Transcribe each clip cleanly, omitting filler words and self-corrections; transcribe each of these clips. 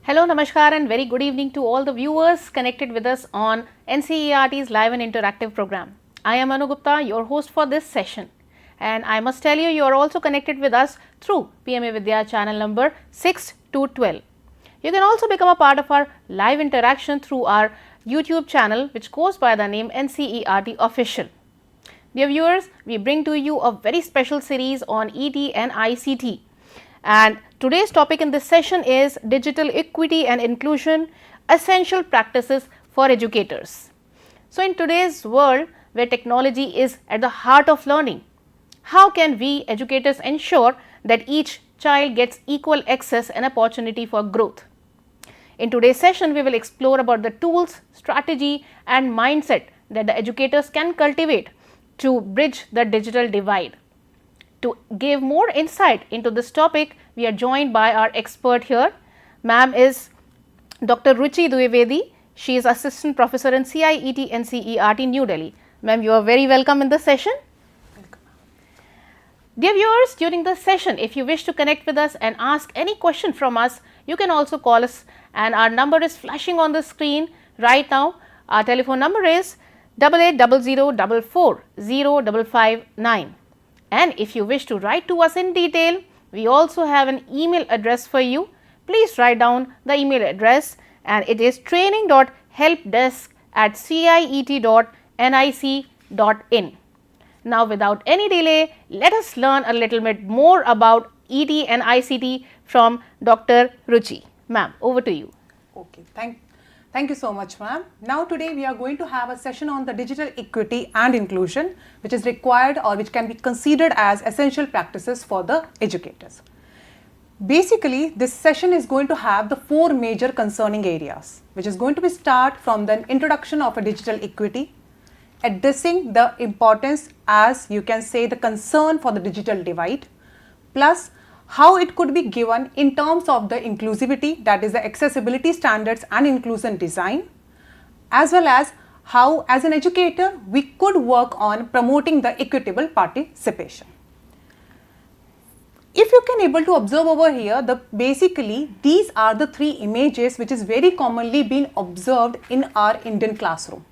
Hello, Namaskar and very good evening to all the viewers connected with us on NCERT's live and interactive program. I am Anu Gupta, your host for this session, and I must tell you, you are also connected with us through PMA Vidya channel number 6 to 12. You can also become a part of our live interaction through our YouTube channel, which goes by the name NCERT Official. Dear viewers, we bring to you a very special series on ET and ICT. And today's topic in this session is digital equity and inclusion, essential practices for educators. So, in today's world where technology is at the heart of learning, how can we educators ensure that each child gets equal access and opportunity for growth? In today's session, we will explore about the tools, strategy and mindset that the educators can cultivate to bridge the digital divide. To give more insight into this topic, we are joined by our expert here. Ma'am is Dr. Ruchi Dwivedi. She is Assistant Professor in CIET NCERT, New Delhi. Ma'am, you are very welcome in this session. Welcome. Dear viewers, during this session, if you wish to connect with us and ask any question from us, you can also call us, and our number is flashing on the screen right now. Our telephone number is 8800440559. And if you wish to write to us in detail, we also have an email address for you. Please write down the email address, and it is training.helpdesk@ciet.nic.in. Now, without any delay, let us learn a little bit more about ET and ICT from Dr. Ruchi. Ma'am, over to you. Okay, thank you so much, ma'am. Now today we are going to have a session on the digital equity and inclusion, which is required or which can be considered as essential practices for the educators. Basically, this session is going to have the four major concerning areas, which is going to be start from the introduction of a digital equity, addressing the importance, as you can say, the concern for the digital divide, plus how it could be given in terms of the inclusivity, that is the accessibility standards and inclusion design, as well as how as an educator we could work on promoting the equitable participation. If you can able to observe over here, basically these are the three images which is very commonly being observed in our Indian classroom.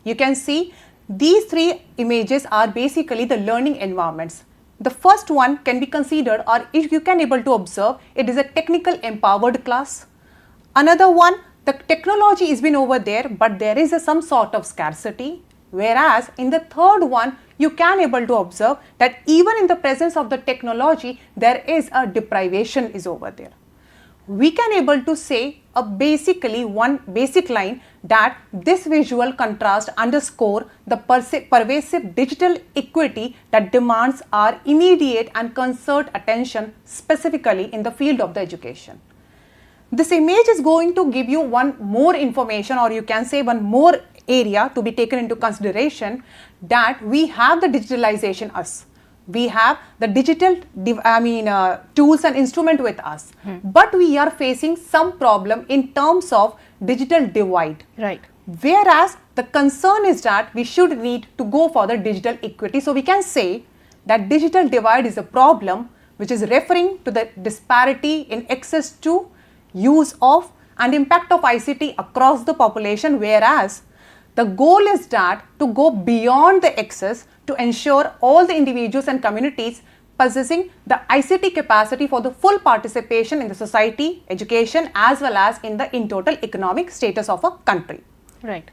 You can see these three images are basically the learning environments. The first one can be considered, or if you can able to observe, it is a technical empowered class. Another one, the technology is been over there, but there is some sort of scarcity. Whereas in the third one, you can able to observe that even in the presence of the technology, there is a deprivation is over there. We can able to say basically one basic line that this visual contrast underscore the pervasive digital equity that demands our immediate and concert attention, specifically in the field of the education. This image is going to give you one more information, or you can say one more area to be taken into consideration, that we have the digitalization us. We have the digital tools and instrument with us, but we are facing some problem in terms of digital divide. Right. Whereas the concern is that we should need to go for the digital equity. So we can say that digital divide is a problem which is referring to the disparity in access to, use of and impact of ICT across the population, whereas the goal is that to go beyond the access to ensure all the individuals and communities possessing the ICT capacity for the full participation in the society, education, as well as in the in total economic status of a country. Right.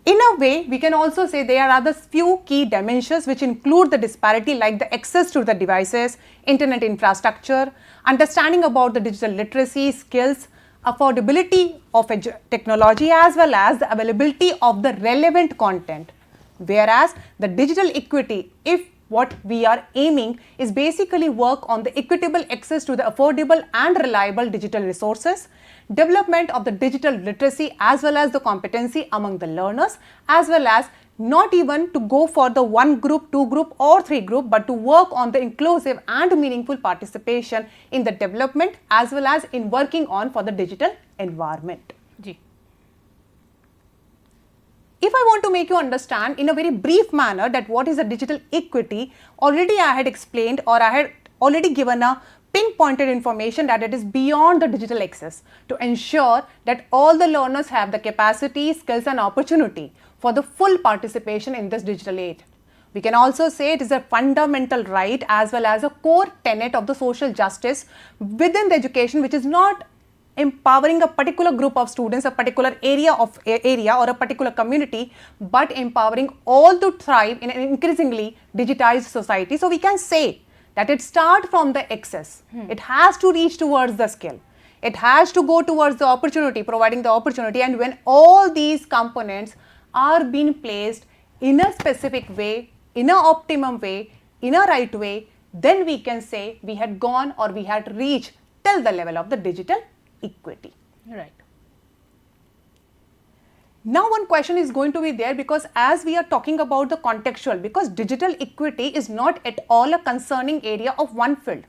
In a way, we can also say there are the few key dimensions which include the disparity, like the access to the devices, internet infrastructure, understanding about the digital literacy skills, affordability of technology, as well as the availability of the relevant content. Whereas the digital equity, if what we are aiming is basically work on the equitable access to the affordable and reliable digital resources, development of the digital literacy as well as the competency among the learners, as well as not even to go for the one group, two group or three group, but to work on the inclusive and meaningful participation in the development as well as in working on for the digital environment. Ji. If I want to make you understand in a very brief manner that what is a digital equity, already I had explained, or I had already given a pinpointed information that it is beyond the digital access to ensure that all the learners have the capacity, skills and opportunity for the full participation in this digital age. We can also say it is a fundamental right as well as a core tenet of the social justice within the education, which is not empowering a particular group of students, a particular area or a particular community, but empowering all to thrive in an increasingly digitized society. So we can say that it starts from the access. It has to reach towards the skill. It has to go towards the opportunity, providing the opportunity. And when all these components are being placed in a specific way, in an optimum way, in a right way, then we can say we had gone or we had reached till the level of the digital equity. Right. Now one question is going to be there, because as we are talking about the contextual, because digital equity is not at all a concerning area of one field,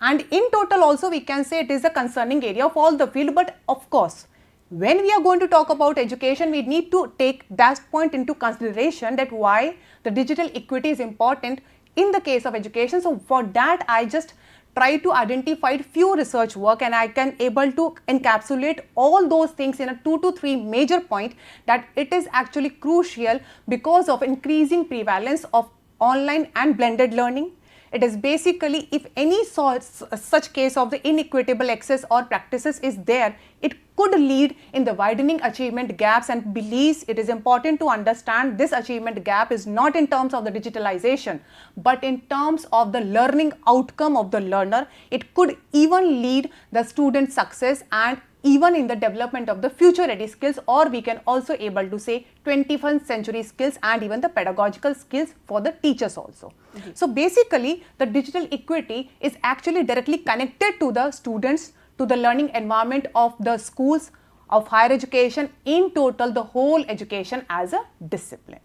and in total also we can say it is a concerning area of all the field. But of course, when we are going to talk about education, we need to take that point into consideration, that why the digital equity is important in the case of education. So for that, I just try to identify few research work, and I can able to encapsulate all those things in a 2 to 3 major point, that it is actually crucial because of increasing prevalence of online and blended learning. It is basically, if any such case of the inequitable access or practices is there, it could lead in the widening achievement gaps, and believes it is important to understand this achievement gap is not in terms of the digitalization, but in terms of the learning outcome of the learner. It could even lead the student success and even in the development of the future ready skills, or we can also able to say 21st century skills and even the pedagogical skills for the teachers also. So basically, the digital equity is actually directly connected to the students, to the learning environment of the schools, of higher education, in total the whole education as a discipline.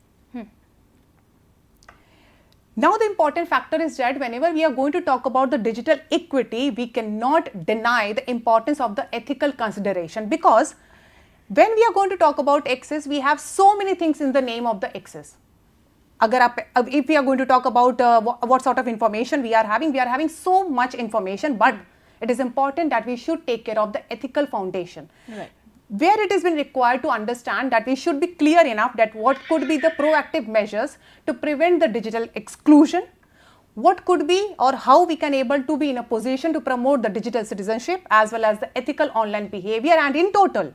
Now the important factor is that whenever we are going to talk about the digital equity, we cannot deny the importance of the ethical consideration, because when we are going to talk about access, we have so many things in the name of the access. If we are going to talk about what sort of information we are having so much information, but it is important that we should take care of the ethical foundation. Right. Where it has been required to understand that we should be clear enough that what could be the proactive measures to prevent the digital exclusion, what could be or how we can able to be in a position to promote the digital citizenship as well as the ethical online behavior, and in total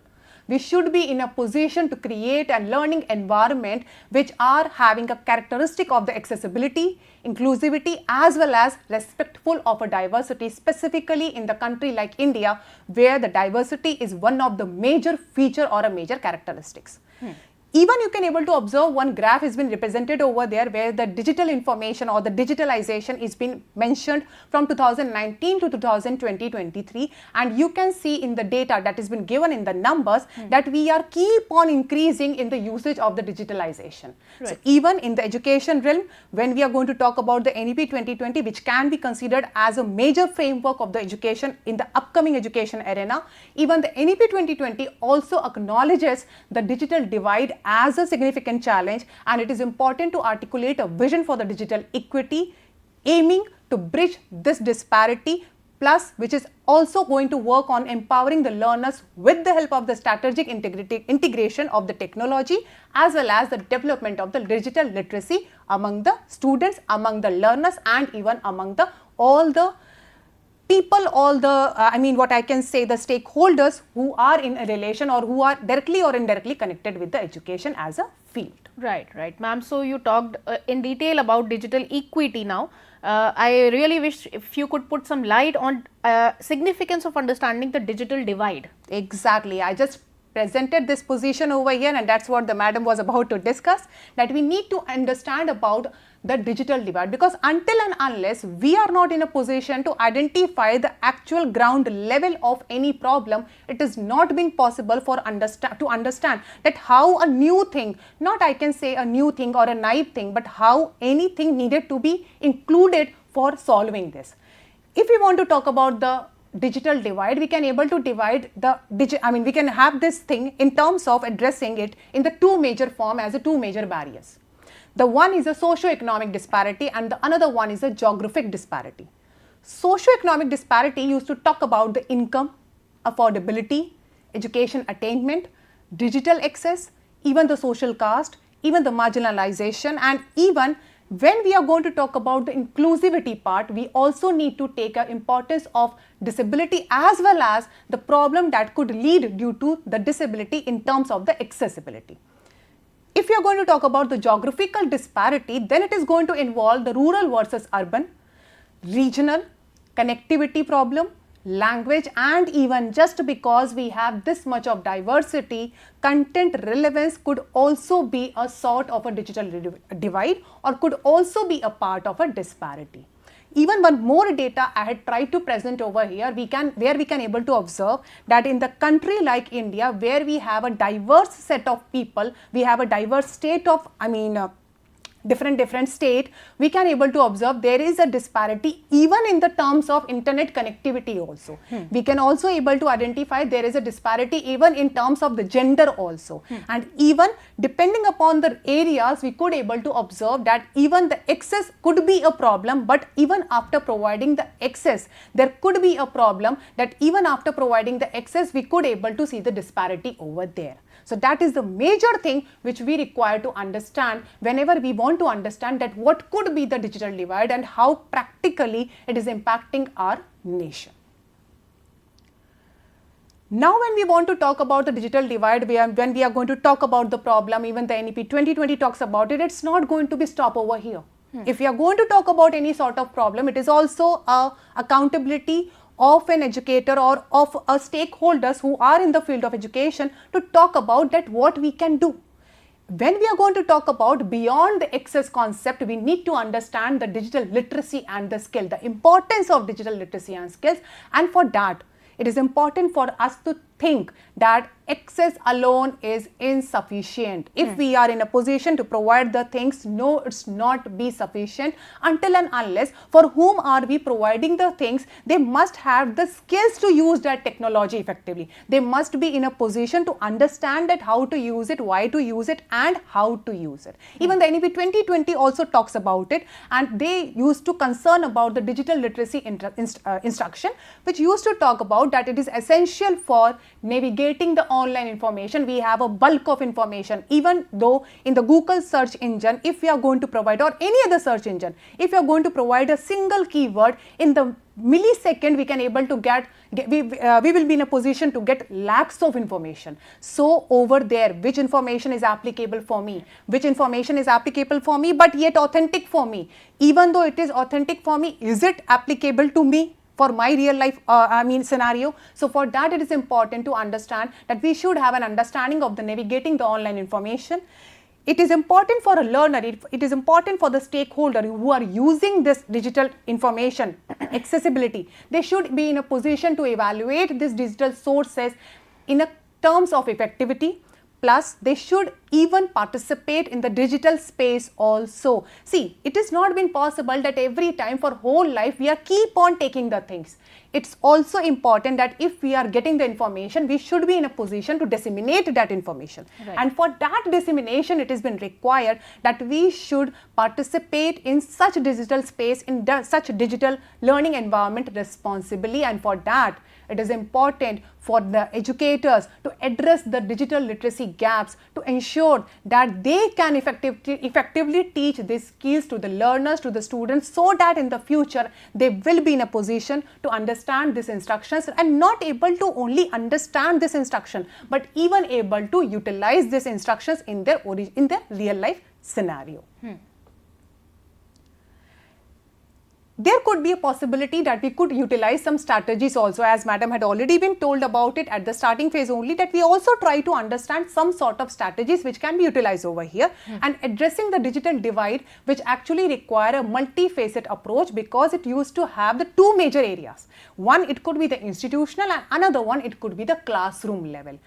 we should be in a position to create a learning environment which are having a characteristic of the accessibility, inclusivity as well as respectful of a diversity, specifically in the country like India, where the diversity is one of the major feature or a major characteristics. Even you can able to observe one graph has been represented over there, where the digital information or the digitalization is been mentioned from 2019 to 2020-23, and you can see in the data that has been given in the numbers that we are keep on increasing in the usage of the digitalization. Right. So even in the education realm, when we are going to talk about the NEP 2020, which can be considered as a major framework of the education in the upcoming education arena, even the NEP 2020 also acknowledges the digital divide as a significant challenge, and it is important to articulate a vision for the digital equity, aiming to bridge this disparity, plus which is also going to work on empowering the learners with the help of the strategic integration of the technology as well as the development of the digital literacy among the students, among the learners, and even among the all the people, all the what I can say, the stakeholders who are in a relation or who are directly or indirectly connected with the education as a field. Right, right, ma'am. So you talked in detail about digital equity now. I really wish if you could put some light on significance of understanding the digital divide. Exactly. I just presented this position over here, and that's what the madam was about to discuss, that we need to understand about the digital divide, because until and unless we are not in a position to identify the actual ground level of any problem, it is not being possible for to understand that how a new thing, not I can say a new thing or a naive thing, but how anything needed to be included for solving this. If we want to talk about the digital divide, we can able to divide the we can have this thing in terms of addressing it in the two major form as a two major barriers. The one is a socio-economic disparity and the another one is a geographic disparity. Socioeconomic disparity used to talk about the income, affordability, education attainment, digital access, even the social caste, even the marginalization, and even when we are going to talk about the inclusivity part, we also need to take an importance of disability as well as the problem that could lead due to the disability in terms of the accessibility. If you are going to talk about the geographical disparity, then it is going to involve the rural versus urban, regional, connectivity problem, language, and even just because we have this much of diversity, content relevance could also be a sort of a digital divide or could also be a part of a disparity. Even one more data I had tried to present over here, where we can able to observe that in the country like India, where we have a diverse set of people, we have a diverse state of, different state, we can able to observe there is a disparity even in the terms of internet connectivity also. We can also able to identify there is a disparity even in terms of the gender also. And even depending upon the areas, we could able to observe that even the access could be a problem, but even after providing the access, there could be a problem that even after providing the access, we could able to see the disparity over there. So that is the major thing which we require to understand whenever we want to understand that what could be the digital divide and how practically it is impacting our nation. Now when we want to talk about the digital divide, when we are going to talk about the problem, even the NEP 2020 talks about it, it's not going to be stop over here. If we are going to talk about any sort of problem, it is also accountability of an educator or of a stakeholders who are in the field of education to talk about that what we can do. When we are going to talk about beyond the access concept, we need to understand the digital literacy and the skill, the importance of digital literacy and skills, and for that it is important for us to think that access alone is insufficient. If we are in a position to provide the things, no, it's not be sufficient until and unless for whom are we providing the things, they must have the skills to use that technology effectively. They must be in a position to understand that how to use it, why to use it, and how to use it. Even the NEP 2020 also talks about it, and they used to concern about the digital literacy instruction, which used to talk about that it is essential for navigating the online information. We have a bulk of information, even though in the Google search engine, if we are going to provide, or any other search engine, if you are going to provide a single keyword in the millisecond, we can able to we will be in a position to get lakhs of information. So over there, which information is applicable for me, which information is applicable for me but yet authentic for me, even though it is authentic for me, is it applicable to me for my real life scenario? So for that it is important to understand that we should have an understanding of the navigating the online information. It is important for a learner, it is important for the stakeholder who are using this digital information accessibility. They should be in a position to evaluate these digital sources in a terms of effectivity. Plus, they should even participate in the digital space also. See, it has not been possible that every time for whole life we are keep on taking the things. It's also important that if we are getting the information, we should be in a position to disseminate that information. Right. And for that dissemination, it has been required that we should participate in such digital space, in such digital learning environment responsibly, and for that, it is important for the educators to address the digital literacy gaps to ensure that they can effectively teach these skills to the learners, to the students, so that in the future they will be in a position to understand these instructions, and not able to only understand this instruction but even able to utilize these instructions in their real life scenario. There could be a possibility that we could utilize some strategies also, as madam had already been told about it at the starting phase only, that we also try to understand some sort of strategies which can be utilized over here and addressing the digital divide, which actually require a multifaceted approach, because it used to have the two major areas. One, it could be the institutional, and another one, it could be the classroom level.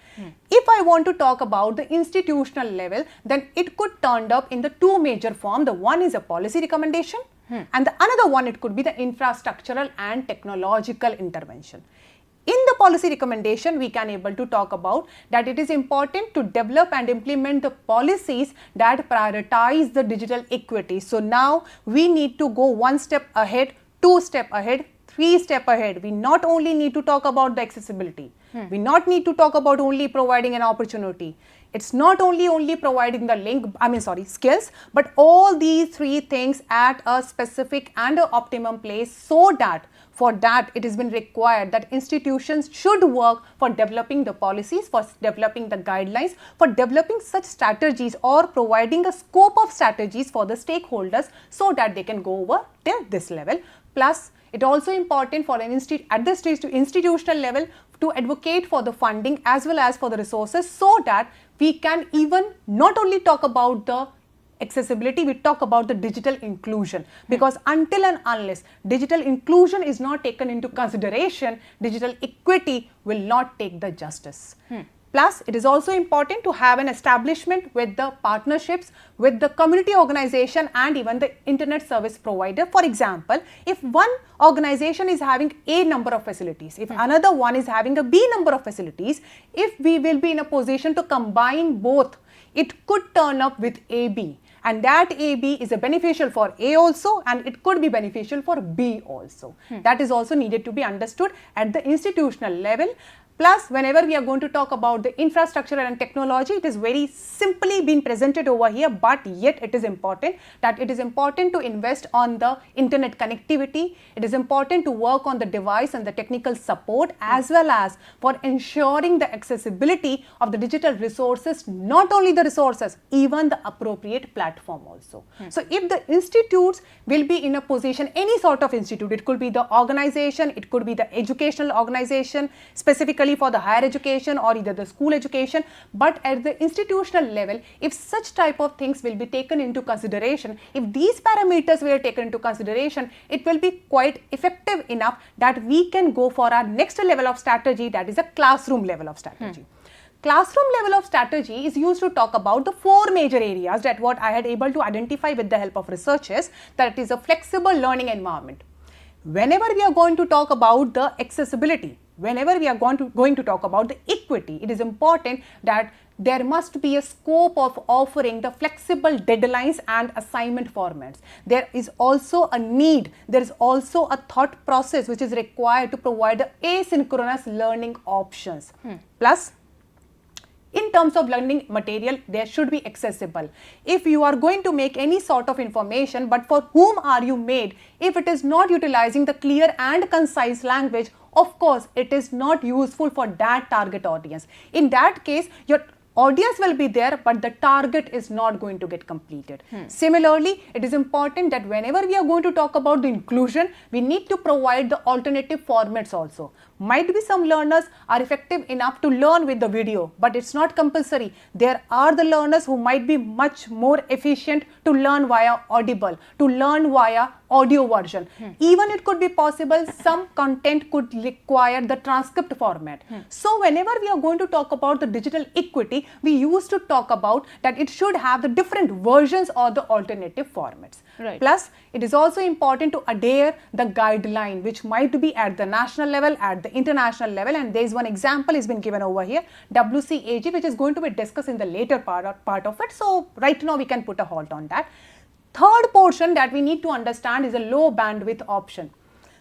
If I want to talk about the institutional level, then it could turn up in the two major forms. The one is a policy recommendation, and the another one, it could be the infrastructural and technological intervention. In the policy recommendation, we can able to talk about that it is important to develop and implement the policies that prioritize the digital equity. So now we need to go one step ahead, two steps ahead, 3 steps ahead. We not only need to talk about the accessibility, we not need to talk about only providing an opportunity. It's not only providing the skills, but all these 3 things at a specific and a optimum place, so that for that it has been required that institutions should work for developing the policies, for developing the guidelines, for developing such strategies or providing a scope of strategies for the stakeholders so that they can go over till this level. Plus, it also important for an at this stage to institutional level to advocate for the funding as well as for the resources, so that we can even not only talk about the accessibility, we talk about the digital inclusion, because until and unless digital inclusion is not taken into consideration, digital equity will not take the justice. Plus, it is also important to have an establishment with the partnerships with the community organization and even the internet service provider. For example, if one organization is having A number of facilities, if another one is having a B number of facilities, if we will be in a position to combine both, it could turn up with AB. And that AB is a beneficial for A also, and it could be beneficial for B also. That is also needed to be understood at the institutional level. Plus, whenever we are going to talk about the infrastructure and technology, it is very simply been presented over here, but yet it is important that it is important to invest on the internet connectivity. It is important to work on the device and the technical support, as well as for ensuring the accessibility of the digital resources, not only the resources, even the appropriate platform also. So, if the institutes will be in a position, any sort of institute, it could be the organization, it could be the educational organization, specifically for the higher education or either the school education, but at the institutional level, if such type of things will be taken into consideration, if these parameters were taken into consideration, it will be quite effective enough that we can go for our next level of strategy, that is a classroom level of strategy. Classroom level of strategy is used to talk about the 4 major areas that what I had able to identify with the help of researchers, that is a flexible learning environment. Whenever we are going to talk about the accessibility, whenever we are going to talk about the equity, it is important that there must be a scope of offering the flexible deadlines and assignment formats. There is also a need, there is also a thought process which is required to provide the asynchronous learning options. Plus, in terms of learning material, there should be accessible. If you are going to make any sort of information, but for whom are you made? If it is not utilizing the clear and concise language, of course, it is not useful for that target audience. In that case, your audience will be there, but the target is not going to get completed. Similarly, it is important that whenever we are going to talk about the inclusion, we need to provide the alternative formats also. Might be some learners are effective enough to learn with the video, but it's not compulsory. There are the learners who might be much more efficient to learn via audible, to learn via audio version. Even it could be possible some content could require the transcript format. So whenever we are going to talk about the digital equity, we used to talk about that it should have the different versions or the alternative formats. Right. Plus, it is also important to adhere the guideline which might be at the national level, at the international level, and there is one example has been given over here, WCAG, which is going to be discussed in the later part of it. So right now we can put a halt on that. Third portion that we need to understand is a low bandwidth option.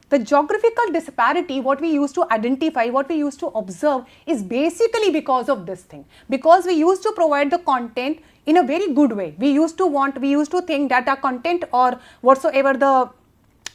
The geographical disparity, what we used to identify, what we used to observe is basically because of this thing. Because we used to provide the content in a very good way. We used to think that our content or whatsoever the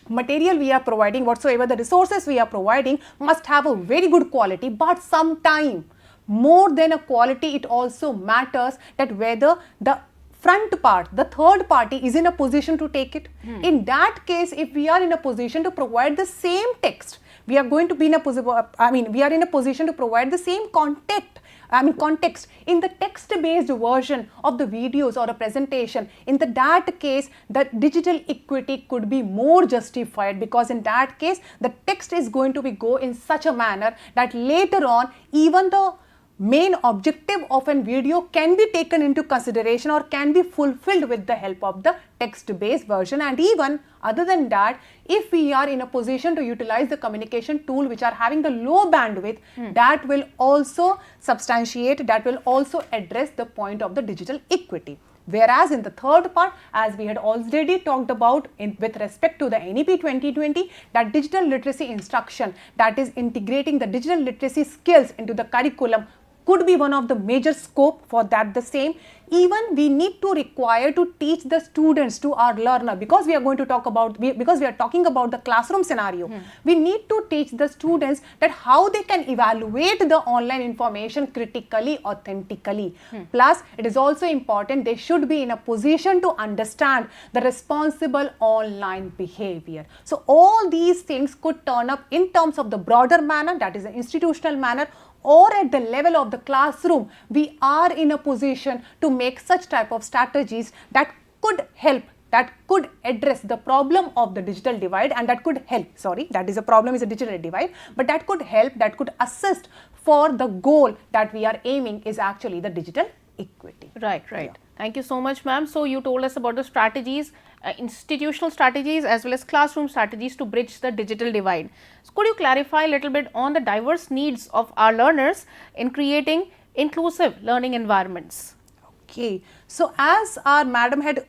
material we are providing, whatsoever the resources we are providing must have a very good quality, but sometime more than a quality, it also matters that whether the front part, the third party is in a position to take it. In that case, if we are in a position to provide the same text, we are going to be in a position to provide the same context in the text-based version of the videos or a presentation. In that case, the digital equity could be more justified, because in that case, the text is going to go in such a manner that later on, even the main objective of a video can be taken into consideration or can be fulfilled with the help of the text-based version. And even other than that, if we are in a position to utilize the communication tool which are having the low bandwidth, that will also substantiate, that will also address the point of the digital equity. Whereas in the third part, as we had already talked about with respect to the NEP 2020, that digital literacy instruction, that is integrating the digital literacy skills into the curriculum, could be one of the major scope for that. The same, even we need to require to teach the students, to our learner, because we are going to talk about, because we are talking about the classroom scenario, we need to teach the students that how they can evaluate the online information critically, authentically. Plus, it is also important they should be in a position to understand the responsible online behavior. So all these things could turn up in terms of the broader manner, that is the institutional manner, or at the level of the classroom. We are in a position to make such type of strategies that could help, that could address the problem of the digital divide, and that could help, that is a problem, is a digital divide, but that could help, that could assist for the goal that we are aiming is actually the digital equity. Right. Yeah. Thank you so much, ma'am. So you told us about the strategies, institutional strategies as well as classroom strategies to bridge the digital divide. So could you clarify a little bit on the diverse needs of our learners in creating inclusive learning environments? Okay, so as our madam had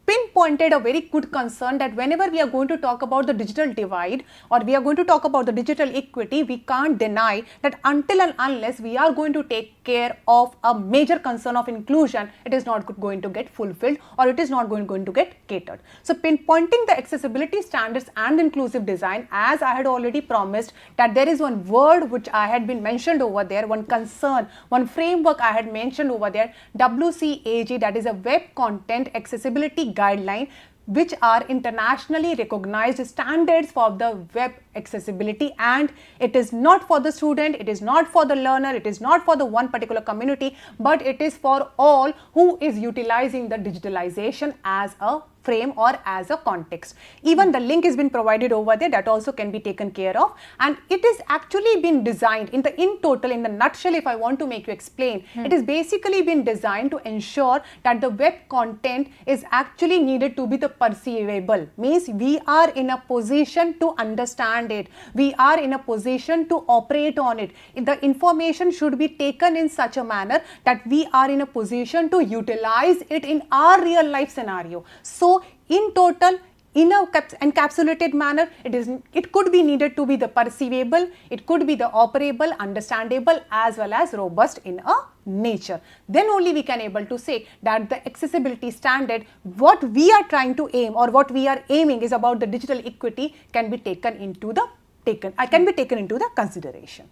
pinpointed a very good concern, that whenever we are going to talk about the digital divide or we are going to talk about the digital equity, we can't deny that until and unless we are going to take care of a major concern of inclusion, it is not going to get fulfilled, or it is not going to get catered. So pinpointing the accessibility standards and inclusive design, as I had already promised, that there is one word which I had been mentioned over there, one concern, one framework I had mentioned over there, WCAG, that is a Web Content Accessibility Guideline, which are internationally recognized standards for the web accessibility, and it is not for the student, it is not for the learner, it is not for the one particular community, but it is for all who is utilizing the digitalization as a frame or as a context. Even the link has been provided over there, that also can be taken care of, and it is actually been designed in total, in the nutshell, if I want to make you explain, it is basically been designed to ensure that the web content is actually needed to be the perceivable, means we are in a position to understand it, we are in a position to operate on it. The information should be taken in such a manner that we are in a position to utilize it in our real life scenario. So in total, in a encapsulated manner, it could be needed to be the perceivable, it could be the operable, understandable, as well as robust in a nature. Then only we can able to say that the accessibility standard, what we are trying to aim or what we are aiming is about the digital equity, can be taken into the consideration.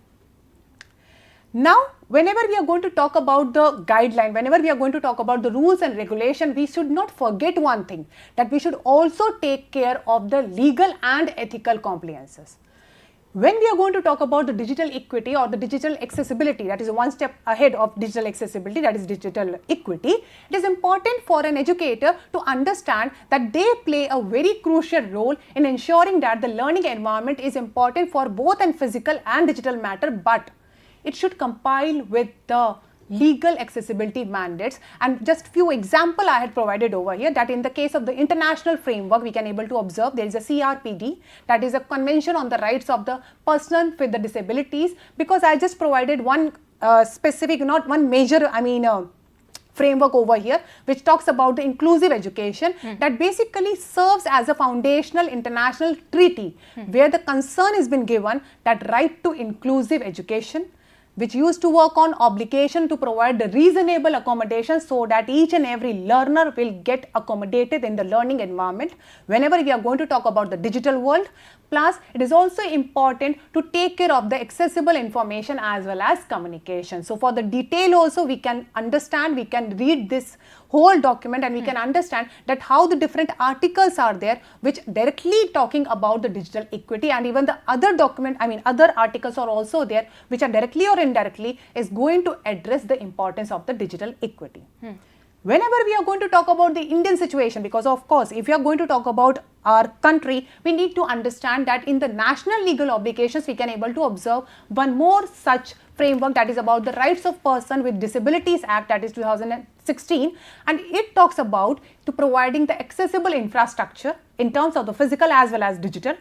Now, whenever we are going to talk about the guideline, whenever we are going to talk about the rules and regulation, we should not forget one thing, that we should also take care of the legal and ethical compliances. When we are going to talk about the digital equity or the digital accessibility, that is one step ahead of digital accessibility, that is digital equity, it is important for an educator to understand that they play a very crucial role in ensuring that the learning environment is important for both in physical and digital matter, but it should compile with the legal accessibility mandates. And just few example I had provided over here, that in the case of the international framework, we can able to observe there is a CRPD, that is a Convention on the Rights of the Person with the Disabilities, because I just provided one specific, not one major, framework over here, which talks about the inclusive education, that basically serves as a foundational international treaty, where the concern has been given that right to inclusive education, which used to work on obligation to provide the reasonable accommodation so that each and every learner will get accommodated in the learning environment whenever we are going to talk about the digital world. Plus, it is also important to take care of the accessible information as well as communication. So, for the detail also, we can understand, we can read this whole document and we can understand that how the different articles are there which directly talking about the digital equity, and even the other other articles are also there which are directly or indirectly is going to address the importance of the digital equity. Whenever we are going to talk about the Indian situation, because of course, if we are going to talk about our country, we need to understand that in the national legal obligations, we can able to observe one more such framework, that is about the Rights of Person with Disabilities Act, that is 2016, and it talks about to providing the accessible infrastructure in terms of the physical as well as digital.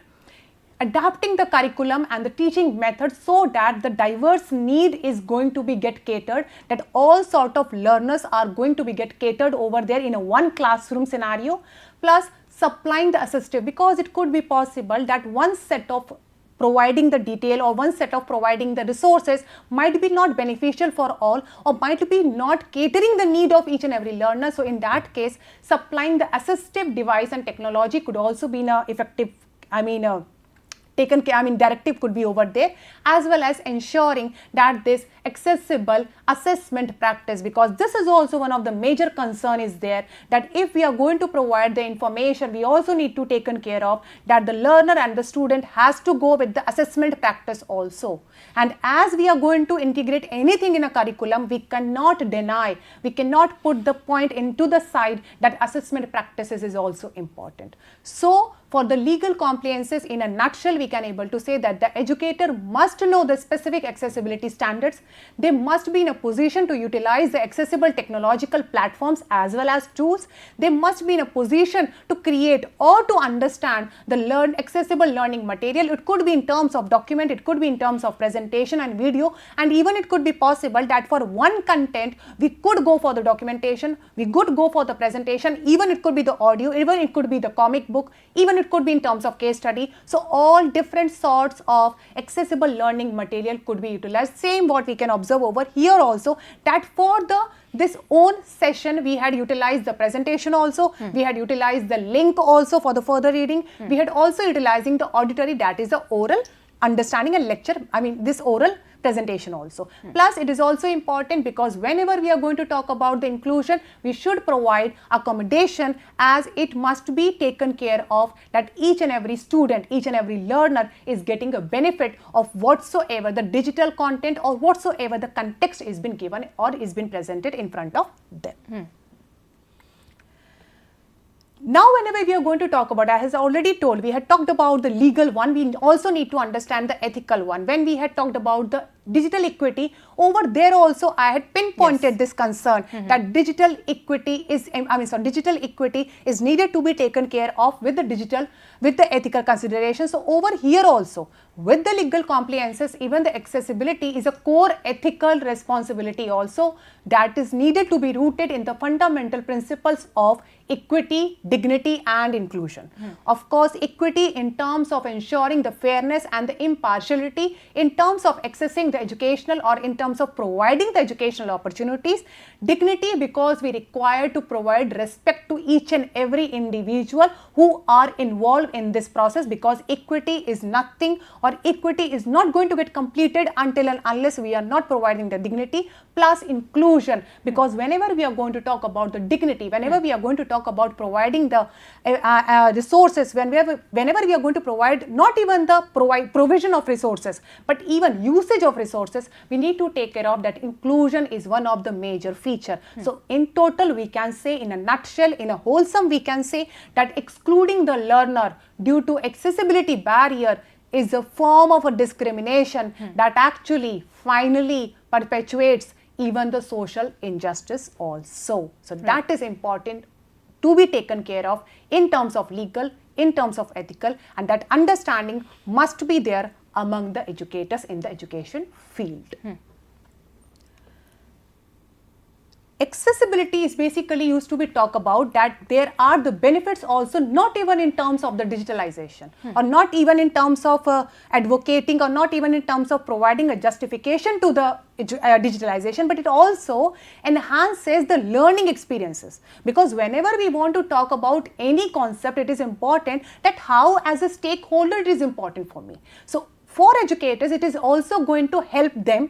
adapting the curriculum and the teaching method so that the diverse need is going to be get catered, that all sort of learners are going to be get catered over there in a one classroom scenario, plus supplying the assistive, because it could be possible that one set of providing the detail or one set of providing the resources might be not beneficial for all, or might be not catering the need of each and every learner. So in that case, supplying the assistive device and technology could also be an effective, directive could be over there, as well as ensuring that this accessible assessment practice, because this is also one of the major concern is there, that if we are going to provide the information, we also need to take care of that the learner and the student has to go with the assessment practice also. And as we are going to integrate anything in a curriculum, we cannot deny, we cannot put the point into the side that assessment practices is also important. So for the legal compliances, in a nutshell, we can able to say that the educator must know the specific accessibility standards. They must be in a position to utilize the accessible technological platforms as well as tools. They must be in a position to create or to understand the accessible learning material. It could be in terms of document, it could be in terms of presentation and video, and even it could be possible that for one content, we could go for the documentation, we could go for the presentation, even it could be the audio, even it could be the comic book, even it could be in terms of case study. So all different sorts of accessible learning material could be utilized. Same what we can observe over here also, that for this own session we had utilized the presentation also, we had utilized the link also for the further reading, we had also utilizing the auditory, that is the oral understanding and lecture, this oral presentation also. Plus it is also important because whenever we are going to talk about the inclusion, we should provide accommodation, as it must be taken care of that each and every student, each and every learner is getting a benefit of whatsoever the digital content or whatsoever the context is been given or is been presented in front of them. Now whenever we are going to talk about, as I already told, we had talked about the legal one, we also need to understand the ethical one. When we had talked about the digital equity, over there also I had pinpointed this concern that digital equity is, digital equity is needed to be taken care of with the ethical considerations. So over here also, with the legal compliances, even the accessibility is a core ethical responsibility also that is needed to be rooted in the fundamental principles of equity, dignity and inclusion. Of course, equity in terms of ensuring the fairness and the impartiality in terms of accessing the educational or in terms of providing the educational opportunities. Dignity because we require to provide respect to each and every individual who are involved in this process, because equity is nothing, or equity is not going to get completed until and unless we are not providing the dignity. Plus inclusion, because whenever we are going to talk about the dignity, whenever we are going to talk about providing the resources, whenever we are going to provide not even the provision of resources, but even usage of resources, we need to take care of that inclusion is one of the major feature. So in total, we can say, in a nutshell, in a wholesome, we can say that excluding the learner due to accessibility barrier is a form of a discrimination that actually finally perpetuates even the social injustice also. So that is important to be taken care of in terms of legal, in terms of ethical, and that understanding must be there among the educators in the education field. Accessibility is basically used to be talk about that there are the benefits also, not even in terms of the digitalization or not even in terms of advocating or not even in terms of providing a justification to the digitalization, but it also enhances the learning experiences, because whenever we want to talk about any concept, it is important that how as a stakeholder it is important for me. So for educators, it is also going to help them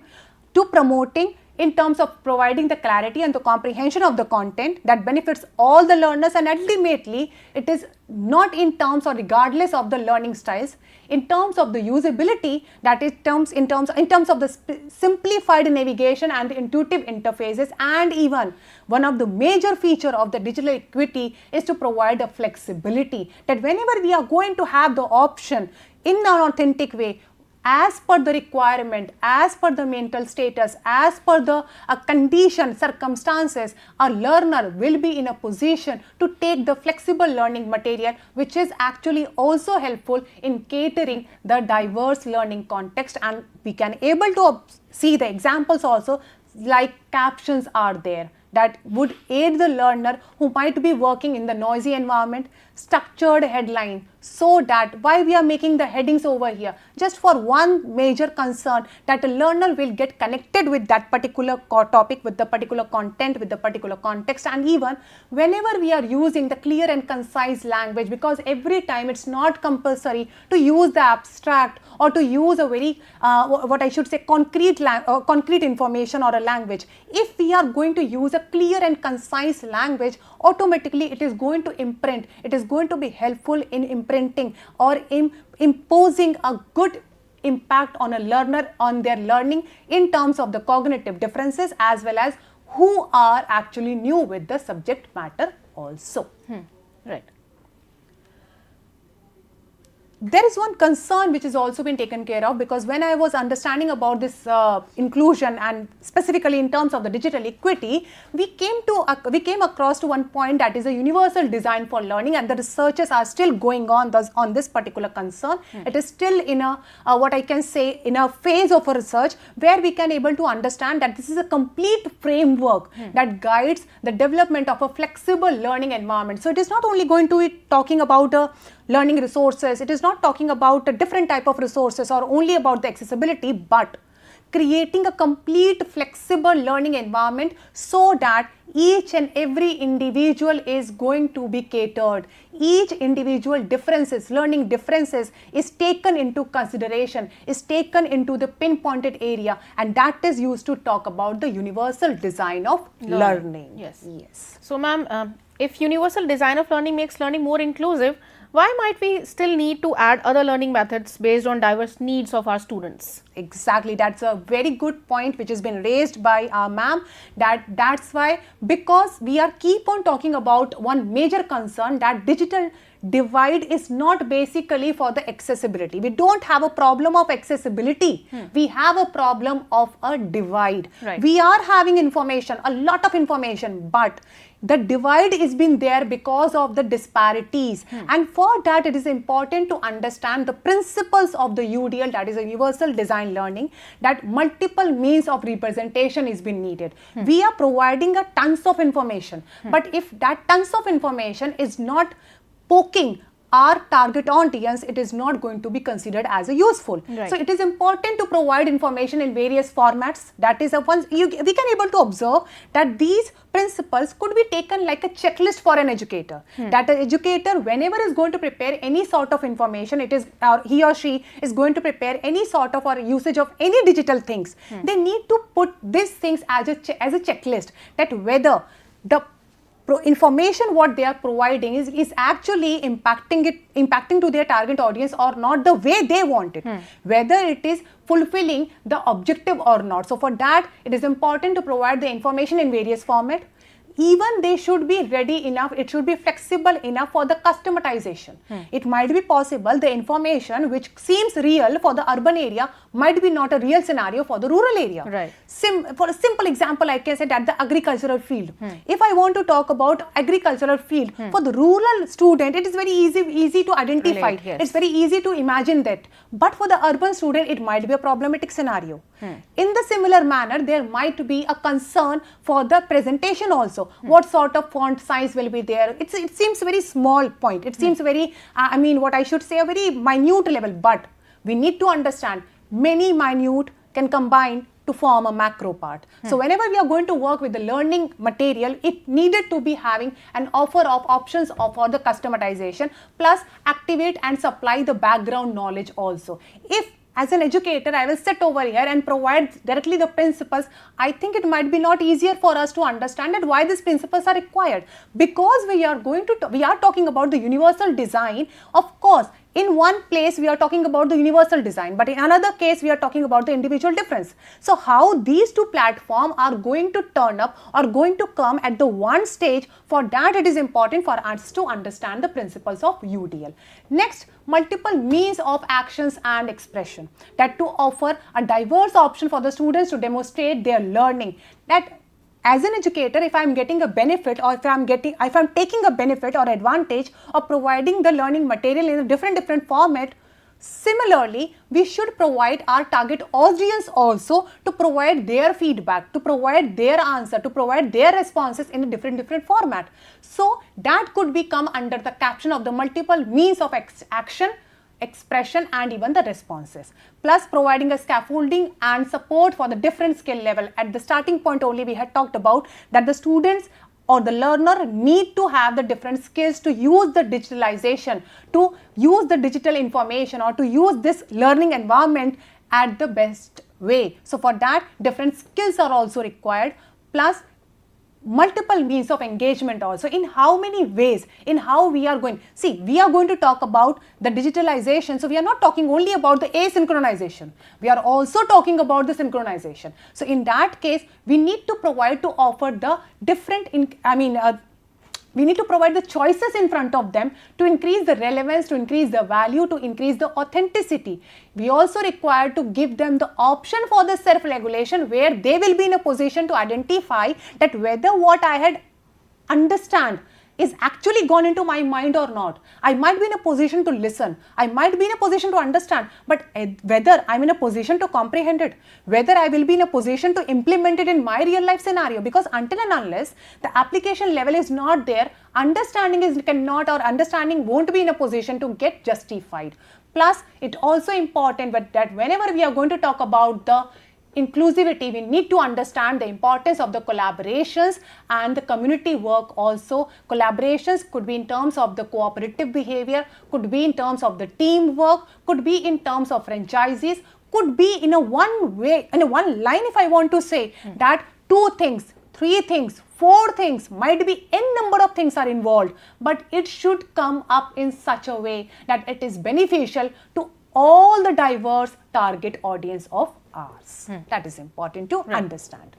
to promoting in terms of providing the clarity and the comprehension of the content that benefits all the learners, and ultimately it is not in terms or regardless of the learning styles, in terms of the usability, that is in terms of the simplified navigation and the intuitive interfaces. And even one of the major feature of the digital equity is to provide a flexibility, that whenever we are going to have the option in an authentic way, as per the requirement, as per the mental status, as per the condition, circumstances, a learner will be in a position to take the flexible learning material, which is actually also helpful in catering the diverse learning context. And we can able to see the examples also, like captions are there that would aid the learner who might be working in the noisy environment, structured headline, so that why we are making the headings over here, just for one major concern, that a learner will get connected with that particular topic, with the particular content, with the particular context. And even whenever we are using the clear and concise language, because every time it's not compulsory to use the abstract or to use a very what I should say concrete information or a language. If we are going to use a clear and concise language, automatically it is going to imprint, it is going to be helpful in imprinting or imposing a good impact on a learner, on their learning in terms of the cognitive differences, as well as who are actually new with the subject matter also. Right. There is one concern which has also been taken care of, because when I was understanding about this inclusion, and specifically in terms of the digital equity, we came across to one point, that is a universal design for learning, and the researches are still going on this particular concern. It is still in a what I can say in a phase of a research where we can able to understand that this is a complete framework that guides the development of a flexible learning environment. So it is not only going to be talking about learning resources, it is not talking about a different type of resources or only about the accessibility, but creating a complete flexible learning environment so that each and every individual is going to be catered. Each individual differences, learning differences is taken into consideration, is taken into the pinpointed area, and that is used to talk about the universal design of learning. Yes. Yes. So ma'am, if universal design of learning makes learning more inclusive, why might we still need to add other learning methods based on diverse needs of our students? Exactly, that's a very good point which has been raised by our ma'am. That's why, because we are keep on talking about one major concern, that digital divide is not basically for the accessibility. We don't have a problem of accessibility. We have a problem of a divide. Right. We are having information, a lot of information, but the divide is been there because of the disparities, and for that it is important to understand the principles of the UDL, that is a universal design learning, that multiple means of representation is been needed. We are providing a tons of information, but if that tons of information is not poking our target audience, it is not going to be considered as a useful. Right. So it is important to provide information in various formats. That is we can able to observe that these principles could be taken like a checklist for an educator. That an educator, whenever is going to prepare any sort of information, it is he or she is going to prepare any sort of or usage of any digital things, they need to put these things as a checklist, that whether the information what they are providing is actually impacting to their target audience or not the way they want it, whether it is fulfilling the objective or not. So for that, it is important to provide the information in various formats. Even they should be ready enough, it should be flexible enough for the customization. It might be possible the information which seems real for the urban area might be not a real scenario for the rural area. Right. For a simple example, I can say that the agricultural field. If I want to talk about agricultural field, for the rural student, it is very easy to identify. Relate, yes. It's very easy to imagine that. But for the urban student, it might be a problematic scenario. In the similar manner, there might be a concern for the presentation also. What sort of font size will be there? It seems very small point. It seems very, what I should say, a very minute level. But we need to understand many minute can combine to form a macro part. So whenever we are going to work with the learning material, it needed to be having an offer of options for the customization, plus activate and supply the background knowledge also. If as an educator, I will sit over here and provide directly the principles, I think it might be not easier for us to understand that why these principles are required. Because we are talking about the universal design, of course, in one place we are talking about the universal design, but in another case we are talking about the individual difference. So how these two platforms are going to turn up or going to come at the one stage, for that it is important for us to understand the principles of UDL. Next, multiple means of actions and expression, that to offer a diverse option for the students to demonstrate their learning. That as an educator, if I am getting a benefit, or if I am taking a benefit or advantage of providing the learning material in a different format, similarly, we should provide our target audience also to provide their feedback, to provide their answer, to provide their responses in a different format. So that could become under the caption of the multiple means of action, expression and even the responses, plus providing a scaffolding and support for the different skill level. At the starting point only we had talked about that the students or the learner need to have the different skills to use the digitalization, to use the digital information or to use this learning environment at the best way. So for that different skills are also required, plus multiple means of engagement also. In how many ways, in how we are going, see, we are going to talk about the digitalization, so we are not talking only about the asynchronization, we are also talking about the synchronization. So in that case we need to provide to offer the different we need to provide the choices in front of them to increase the relevance, to increase the value, to increase the authenticity. We also require to give them the option for the self-regulation, where they will be in a position to identify that whether what I had understand is actually gone into my mind or not. I might be in a position to listen, I might be in a position to understand, but whether I'm in a position to comprehend it, whether I will be in a position to implement it in my real life scenario, because until and unless the application level is not there, understanding won't be in a position to get justified. Plus, it's also important that whenever we are going to talk about the inclusivity, we need to understand the importance of the collaborations and the community work also. Collaborations could be in terms of the cooperative behavior, could be in terms of the teamwork, could be in terms of franchises, could be in a one way, in a one line, if I want to say that 2 things, 3 things, 4 things, might be n number of things are involved, but it should come up in such a way that it is beneficial to all the diverse target audience of ours. That is important to understand.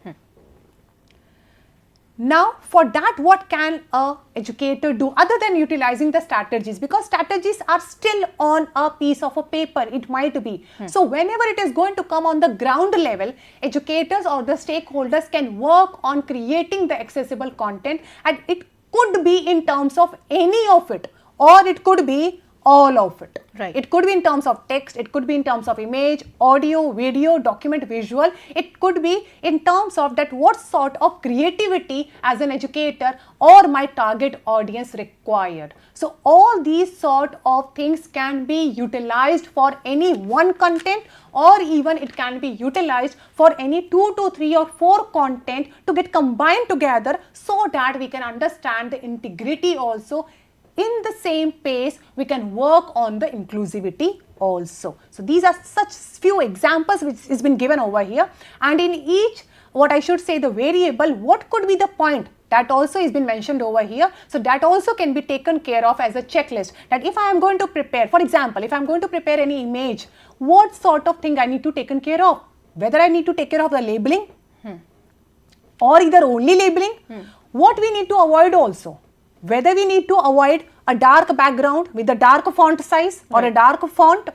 Now, for that, what can a educator do other than utilizing the strategies? Because strategies are still on a piece of a paper, it might be. So whenever it is going to come on the ground level, educators or the stakeholders can work on creating the accessible content, and it could be in terms of any of it, or it could be all of it. Right. It could be in terms of text, it could be in terms of image, audio, video, document, visual. It could be in terms of that what sort of creativity as an educator or my target audience required. So all these sort of things can be utilized for any one content, or even it can be utilized for any 2 to 3 or 4 content to get combined together, so that we can understand the integrity also. In the same pace, we can work on the inclusivity also. So these are such few examples which has been given over here, and in each, what I should say, the variable, what could be the point, that also has been mentioned over here. So that also can be taken care of as a checklist, that if I am going to prepare, for example, if I am going to prepare any image, what sort of thing I need to take care of, whether I need to take care of the labeling or either only labeling, what we need to avoid also, whether we need to avoid a dark background with a dark font size or a dark font,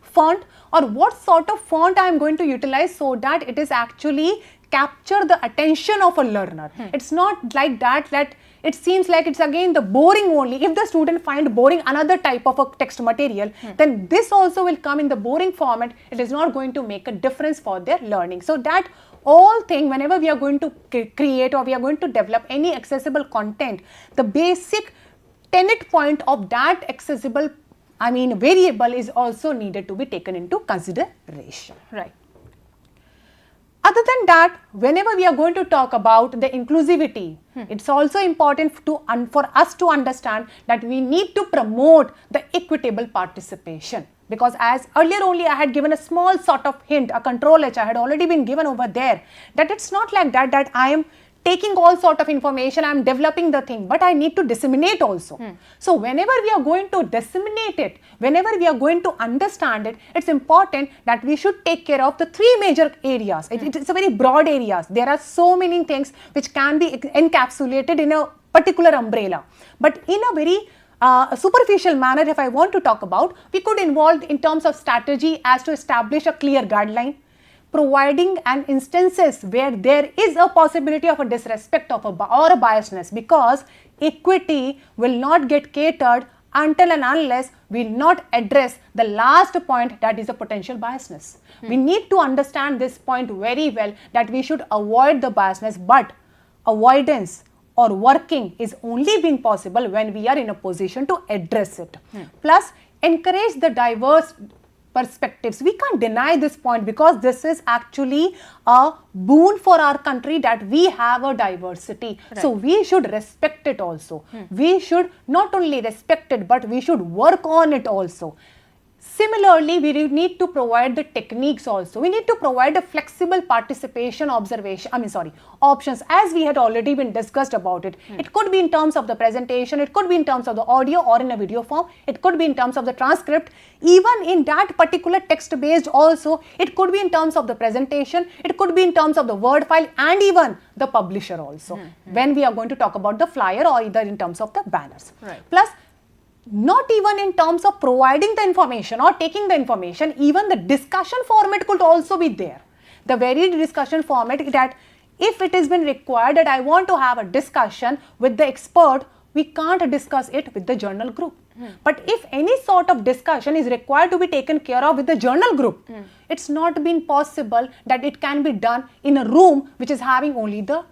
font, or what sort of font I am going to utilize so that it is actually capture the attention of a learner. It's not like that it seems like it's again the boring only. If the student find boring another type of a text material, then this also will come in the boring format. It is not going to make a difference for their learning. So that all thing, whenever we are going to create or we are going to develop any accessible content, the basic tenet point of that accessible variable is also needed to be taken into consideration. Right. Other than that, whenever we are going to talk about the inclusivity, it's also important for us to understand that we need to promote the equitable participation. Because as earlier only I had given a small sort of hint, a control H I had already been given over there, that it's not like that I am taking all sort of information, I am developing the thing, but I need to disseminate also. So whenever we are going to disseminate it, whenever we are going to understand it, it's important that we should take care of the three major areas. It's a very broad areas. There are so many things which can be encapsulated in a particular umbrella, but in a very superficial manner, if I want to talk about, we could involve in terms of strategy as to establish a clear guideline, providing an instances where there is a possibility of a disrespect of or a biasness, because equity will not get catered until and unless we not address the last point, that is a potential biasness. We need to understand this point very well, that we should avoid the biasness, but avoidance or working is only been possible when we are in a position to address it. Plus, encourage the diverse perspectives. We can't deny this point, because this is actually a boon for our country that we have a diversity. Right. So we should respect it also. We should not only respect it, but we should work on it also. Similarly, we need to provide the techniques also. We need to provide a flexible participation options, as we had already been discussed about it. It could be in terms of the presentation, it could be in terms of the audio or in a video form, it could be in terms of the transcript. Even in that particular text based also, it could be in terms of the presentation, it could be in terms of the word file, and even the publisher also, when we are going to talk about the flyer or either in terms of the banners. Right. Plus, not even in terms of providing the information or taking the information, even the discussion format could also be there. The very discussion format that if it has been required that I want to have a discussion with the expert, we can't discuss it with the journal group. But if any sort of discussion is required to be taken care of with the journal group, it's not been possible that it can be done in a room which is having only the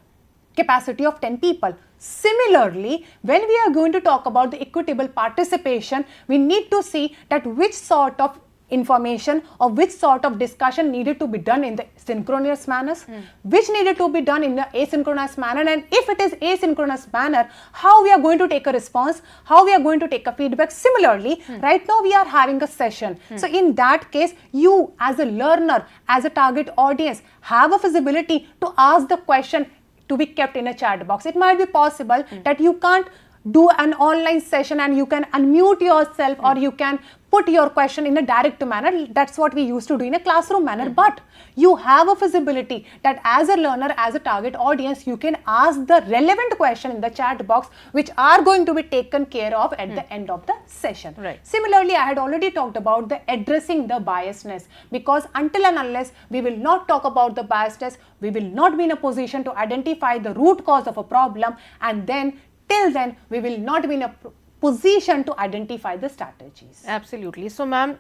capacity of 10 people. Similarly, when we are going to talk about the equitable participation, we need to see that which sort of information or which sort of discussion needed to be done in the synchronous manners, which needed to be done in the asynchronous manner, and if it is asynchronous manner, how we are going to take a response, how we are going to take a feedback. Similarly, right now we are having a session. So in that case, you as a learner, as a target audience, have a feasibility to ask the question to be kept in a chat box. It might be possible that you can't do an online session and you can unmute yourself or you can put your question in a direct manner. That's what we used to do in a classroom manner. But you have a feasibility that as a learner, as a target audience, you can ask the relevant question in the chat box, which are going to be taken care of at the end of the session. Right. Similarly, I had already talked about the addressing the biasness, because until and unless we will not talk about the biasness, we will not be in a position to identify the root cause of a problem, and then till then we will not be in a position to identify the strategies. Absolutely. So ma'am,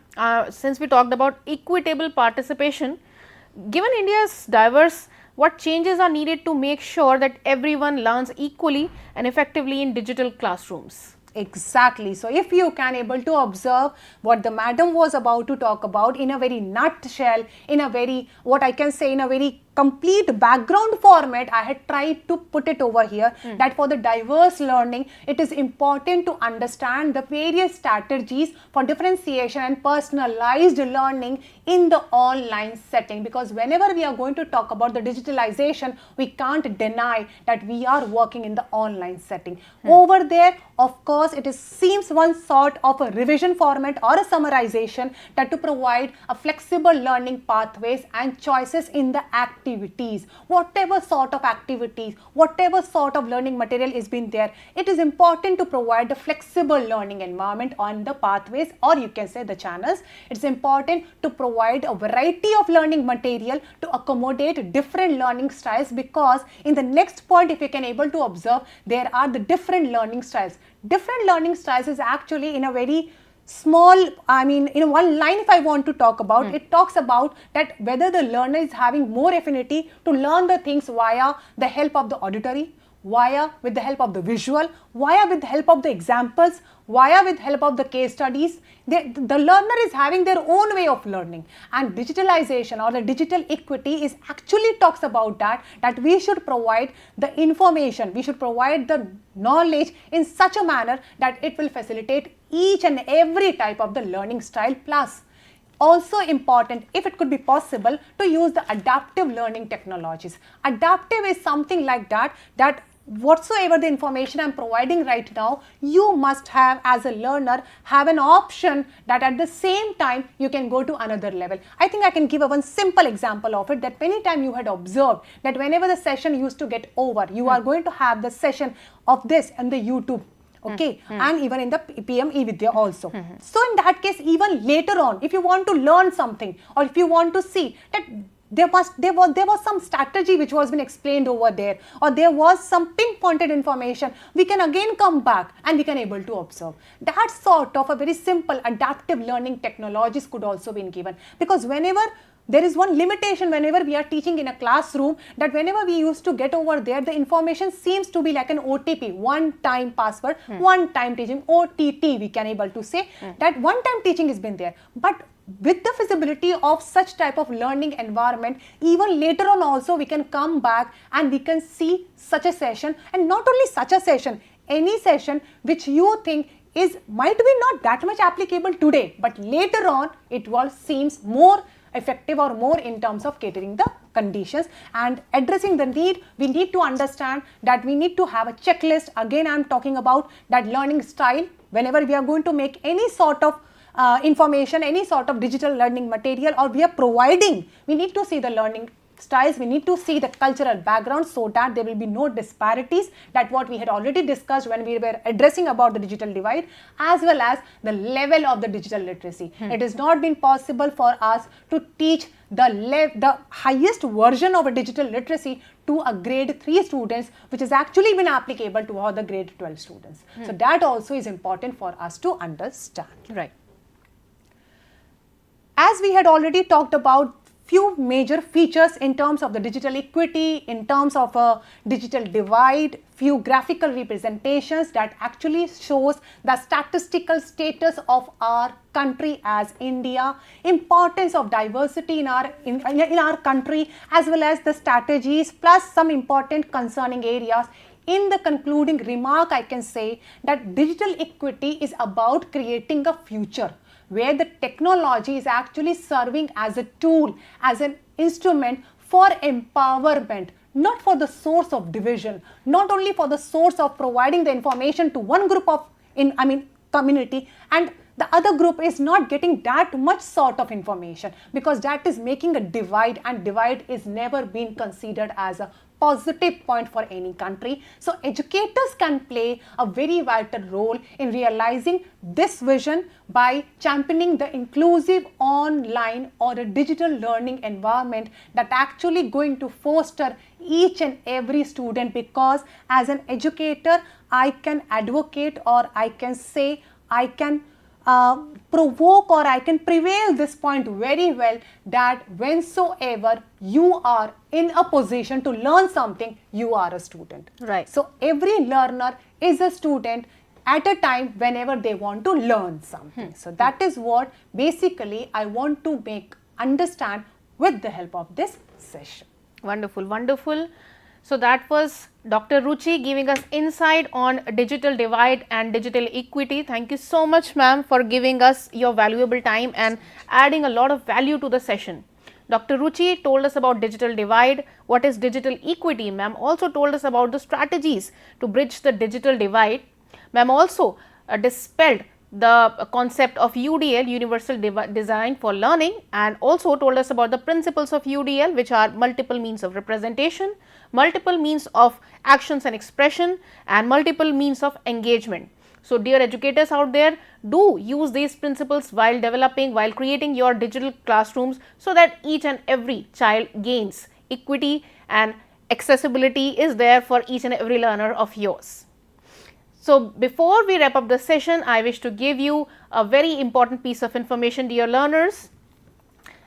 since we talked about equitable participation, given India's diverse, what changes are needed to make sure that everyone learns equally and effectively in digital classrooms? Exactly. So if you can able to observe what the madam was about to talk about in a very nutshell, in a very, what I can say, in a very complete background format, I had tried to put it over here, that for the diverse learning, it is important to understand the various strategies for differentiation and personalized learning in the online setting, because whenever we are going to talk about the digitalization, we can't deny that we are working in the online setting. Over there, of course, it seems one sort of a revision format or a summarization that to provide a flexible learning pathways and choices in the activities. Whatever sort of activities, whatever sort of learning material is being there, it is important to provide a flexible learning environment on the pathways, or you can say the channels. It's important to provide a variety of learning material to accommodate different learning styles, because in the next point, if you can able to observe, there are the different learning styles. Different learning styles is actually in a very small, in one line if I want to talk about, it talks about that whether the learner is having more affinity to learn the things via the help of the auditory, via with the help of the visual, via with the help of the examples, via with help of the case studies. The learner is having their own way of learning, and digitalization or the digital equity is actually talks about that we should provide the information, we should provide the knowledge in such a manner that it will facilitate each and every type of the learning style. Plus, also important, if it could be possible, to use the adaptive learning technologies. Adaptive is something like that whatsoever the information I'm providing right now, you must have, as a learner, have an option that at the same time you can go to another level. I think I can give one simple example of it, that many times you had observed that whenever the session used to get over, you are going to have the session of this and the YouTube. Okay, and even in the PM eVidya also. So in that case, even later on, if you want to learn something, or if you want to see that there was some strategy which was been explained over there, or there was some pinpointed information, we can again come back and we can able to observe. That sort of a very simple adaptive learning technologies could also be given, because whenever there is one limitation whenever we are teaching in a classroom, that whenever we used to get over there, the information seems to be like an OTP, one time password, one time teaching, OTT we can able to say, that one time teaching has been there. But with the feasibility of such type of learning environment, even later on also we can come back and we can see such a session, and not only such a session, any session which you think might be not that much applicable today, but later on it will seems more effective or more in terms of catering the conditions and addressing the need. We need to understand that we need to have a checklist. Again, I am talking about that learning style. Whenever we are going to make any sort of information, any sort of digital learning material, or we are providing, we need to see the learning styles, we need to see the cultural background, so that there will be no disparities, that what we had already discussed when we were addressing about the digital divide, as well as the level of the digital literacy. It has not been possible for us to teach the highest version of a digital literacy to a grade 3 students, which has actually been applicable to all the grade 12 students. So that also is important for us to understand. Right. As we had already talked about few major features in terms of the digital equity, in terms of a digital divide, few graphical representations that actually shows the statistical status of our country as India, importance of diversity in our country, as well as the strategies, plus some important concerning areas. In the concluding remark, I can say that digital equity is about creating a future where the technology is actually serving as a tool, as an instrument for empowerment, not for the source of division, not only for the source of providing the information to one group of community, and the other group is not getting that much sort of information, because that is making a divide, and divide is never been considered as a positive point for any country. So educators can play a very vital role in realizing this vision by championing the inclusive online or a digital learning environment that actually going to foster each and every student, because as an educator I can advocate, or I can say I can provoke, or I can prevail this point very well, that whensoever you are in a position to learn something, you are a student. Right. So every learner is a student at a time whenever they want to learn something. So that is what basically I want to make understand with the help of this session. Wonderful, wonderful. So that was Dr. Ruchi giving us insight on digital divide and digital equity. Thank you so much, ma'am, for giving us your valuable time and adding a lot of value to the session. Dr. Ruchi told us about digital divide. What is digital equity? Ma'am also told us about the strategies to bridge the digital divide. Ma'am also dispelled the concept of UDL, Universal Design for Learning, and also told us about the principles of UDL, which are multiple means of representation, multiple means of actions and expression, and multiple means of engagement. So dear educators out there, do use these principles while developing, while creating your digital classrooms, so that each and every child gains equity and accessibility is there for each and every learner of yours. So before we wrap up the session, I wish to give you a very important piece of information, dear learners.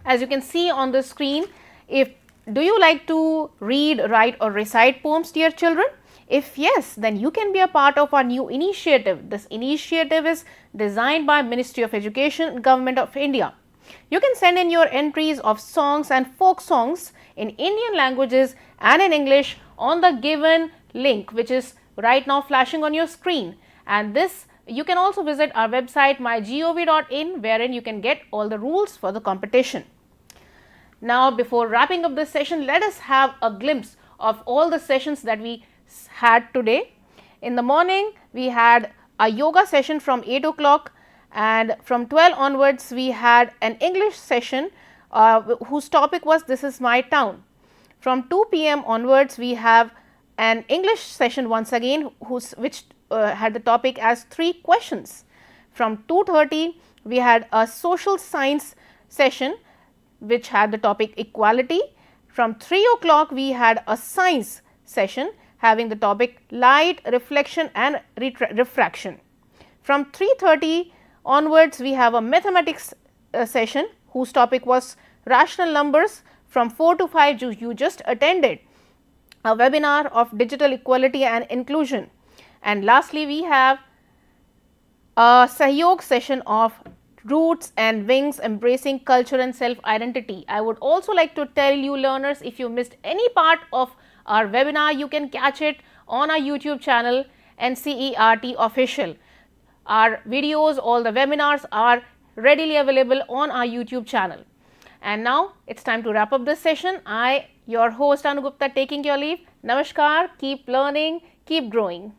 As you can see on the screen, do you like to read, write or recite poems, dear children? If yes, then you can be a part of our new initiative. This initiative is designed by Ministry of Education, Government of India. You can send in your entries of songs and folk songs in Indian languages and in English on the given link, which is right now flashing on your screen, and this You can also visit our website mygov.in, wherein you can get all the rules for the competition. Now, before wrapping up this session, let us have a glimpse of all the sessions that we had today. In the morning, we had a yoga session from 8 o'clock, and from 12 onwards we had an English session whose topic was "This is my town." From 2 p.m. onwards we have an English session once again which had the topic as 3 questions. From 2:30 we had a social science session which had the topic equality. From 3 o'clock we had a science session having the topic light, reflection and refraction. From 3:30 onwards we have a mathematics session whose topic was rational numbers. From 4 to 5 you just attended a webinar of digital equality and inclusion. And lastly, we have a Sahyog session of roots and wings, embracing culture and self identity. I would also like to tell you learners, if you missed any part of our webinar, you can catch it on our YouTube channel NCERT official. Our videos, all the webinars are readily available on our YouTube channel. And now it's time to wrap up this session. I, your host Anu Gupta, taking your leave. Namaskar, keep learning, keep growing.